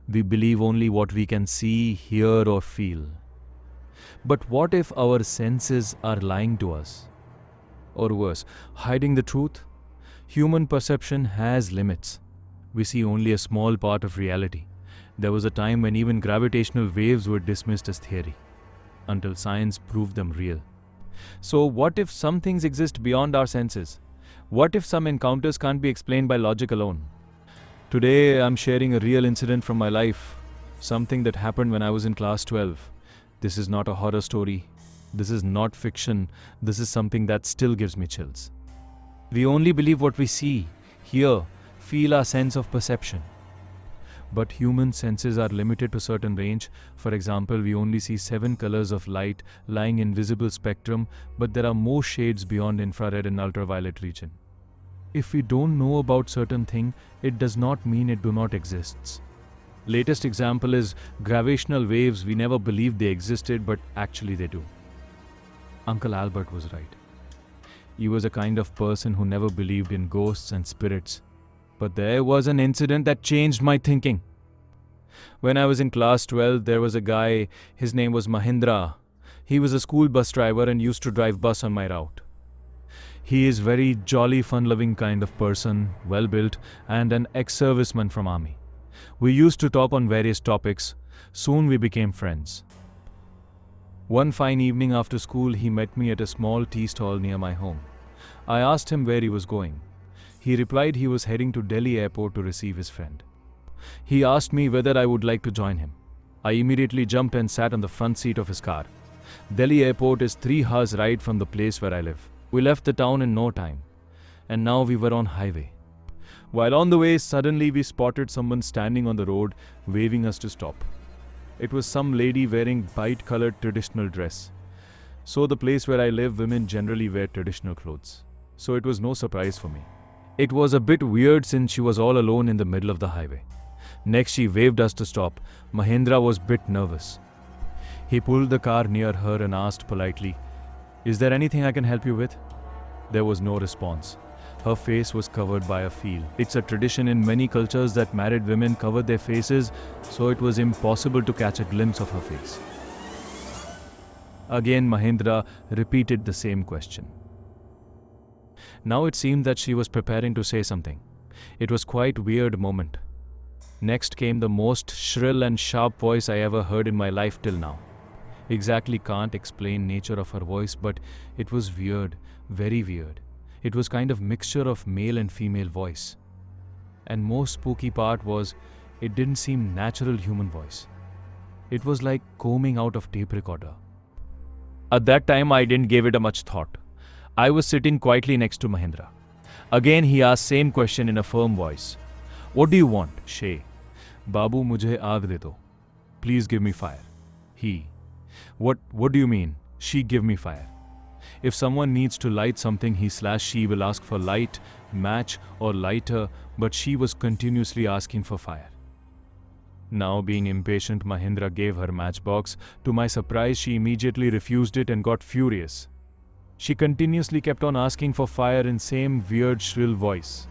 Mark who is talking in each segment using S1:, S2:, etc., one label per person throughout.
S1: We believe only what we can see, hear, or feel. But what if our senses are lying to us? Or worse, hiding the truth? Human perception has limits. We see only a small part of reality. There was a time when even gravitational waves were dismissed as theory, until science proved them real. So, what if some things exist beyond our senses? What if some encounters can't be explained by logic alone? Today, I'm sharing a real incident from my life, something that happened when I was in class 12. This is not a horror story. This is not fiction. This is something that still gives me chills. We only believe what we see, hear, feel, our sense of perception. But human senses are limited to certain range. For example, we only see 7 colors of light lying in visible spectrum, but there are more shades beyond infrared and ultraviolet region. If we don't know about certain thing, it does not mean it do not exists. Latest example is gravitational waves. We never believed they existed, but actually they do. Uncle Albert was right. He was a kind of person who never believed in ghosts and spirits. But there was an incident that changed my thinking. When I was in class 12, there was a guy, his name was Mahindra. He was a school bus driver and used to drive bus on my route. He is very jolly, fun-loving kind of person, well-built, and an ex-serviceman from army. We used to talk on various topics. Soon we became friends. One fine evening after school, he met me at a small tea stall near my home. I asked him where he was going. He replied he was heading to Delhi airport to receive his friend. He asked me whether I would like to join him. I immediately jumped and sat on the front seat of his car. Delhi airport is 3 hours ride from the place where I live. We left the town in no time, and now we were on highway. While on the way, suddenly we spotted someone standing on the road, waving us to stop. It was some lady wearing bright-colored traditional dress. So the place where I live, women generally wear traditional clothes. So it was no surprise for me. It was a bit weird since she was all alone in the middle of the highway. Next, she waved us to stop. Mahindra was a bit nervous. He pulled the car near her and asked politely, "Is there anything I can help you with?" There was no response. Her face was covered by a veil. It's a tradition in many cultures that married women cover their faces, so it was impossible to catch a glimpse of her face. Again, Mahindra repeated the same question. Now it seemed that she was preparing to say something. It was quite a weird moment. Next came the most shrill and sharp voice I ever heard in my life till now. Exactly can't explain nature of her voice, but it was weird, very weird. It was kind of mixture of male and female voice. And most spooky part was, it didn't seem natural human voice. It was like combing out of tape recorder. At that time I didn't give it a much thought. I was sitting quietly next to Mahindra. Again he asked same question in a firm voice. "What do you want, Shay?" "Babu, mujhe aag de do. Please give me fire." He. What do you mean? She, give me fire. If someone needs to light something, he/she will ask for light, match or lighter, but she was continuously asking for fire. Now being impatient, Mahindra gave her matchbox. To my surprise, she immediately refused it and got furious. She continuously kept on asking for fire in same weird shrill voice.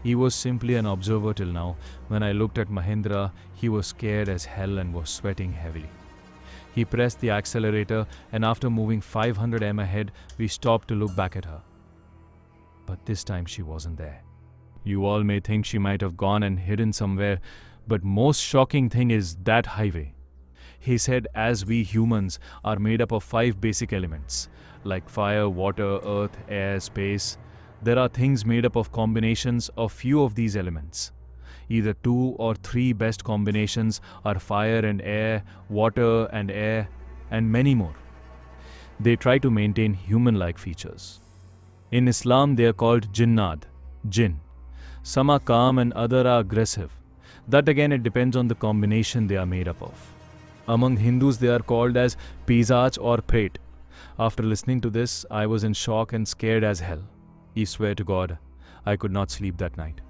S1: He was simply an observer till now. When I looked at Mahindra, he was scared as hell and was sweating heavily. He pressed the accelerator, and after moving 500 m ahead, we stopped to look back at her. But this time she wasn't there. You all may think she might have gone and hidden somewhere, but most shocking thing is that highway. He said as we humans are made up of 5 basic elements, like fire, water, earth, air, space, there are things made up of combinations of few of these elements. Either 2 or 3 best combinations are fire and air, water and air, and many more. They try to maintain human-like features. In Islam, they are called jinnad, jinn. Some are calm and other are aggressive. That again, it depends on the combination they are made up of. Among Hindus, they are called as pisach or pret. After listening to this, I was in shock and scared as hell. I swear to God, I could not sleep that night.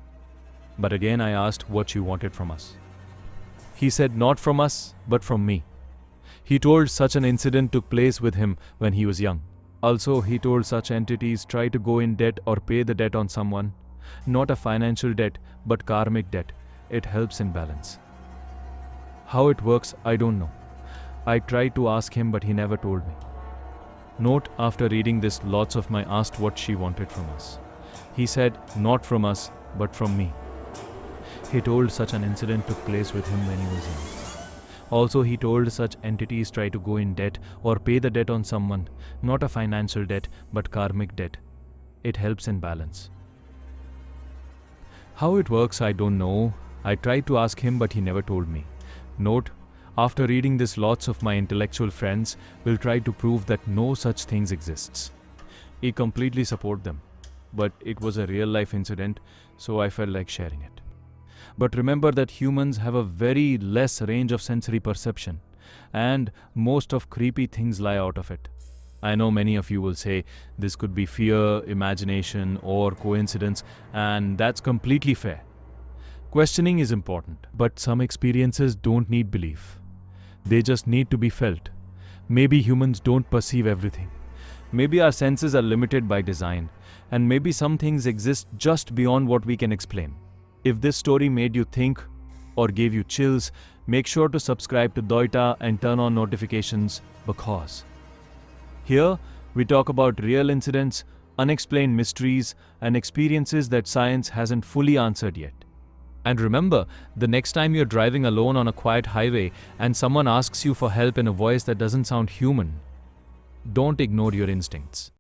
S1: But again I asked what she wanted from us. He said not from us, but from me. He told such an incident took place with him when he was young. Also, he told such entities try to go in debt or pay the debt on someone. Not a financial debt, but karmic debt. It helps in balance. How it works, I don't know. I tried to ask him, but he never told me. Note, after reading this, lots of my asked what she wanted from us. He said, not from us, but from me. He told such an incident took place with him when he was young. Also, he told such entities try to go in debt or pay the debt on someone, not a financial debt, but karmic debt. It helps in balance. How it works, I don't know. I tried to ask him, but he never told me. Note, after reading this, lots of my intellectual friends will try to prove that no such things exists. I completely support them. But it was a real-life incident, so I felt like sharing it. But remember that humans have a very less range of sensory perception, and most of creepy things lie out of it. I know many of you will say this could be fear, imagination, or coincidence, and that's completely fair. Questioning is important, but some experiences don't need belief. They just need to be felt. Maybe humans don't perceive everything. Maybe our senses are limited by design, and maybe some things exist just beyond what we can explain. If this story made you think or gave you chills, make sure to subscribe to Doita and turn on notifications, because here we talk about real incidents, unexplained mysteries, and experiences that science hasn't fully answered yet. And remember, the next time you're driving alone on a quiet highway and someone asks you for help in a voice that doesn't sound human, don't ignore your instincts.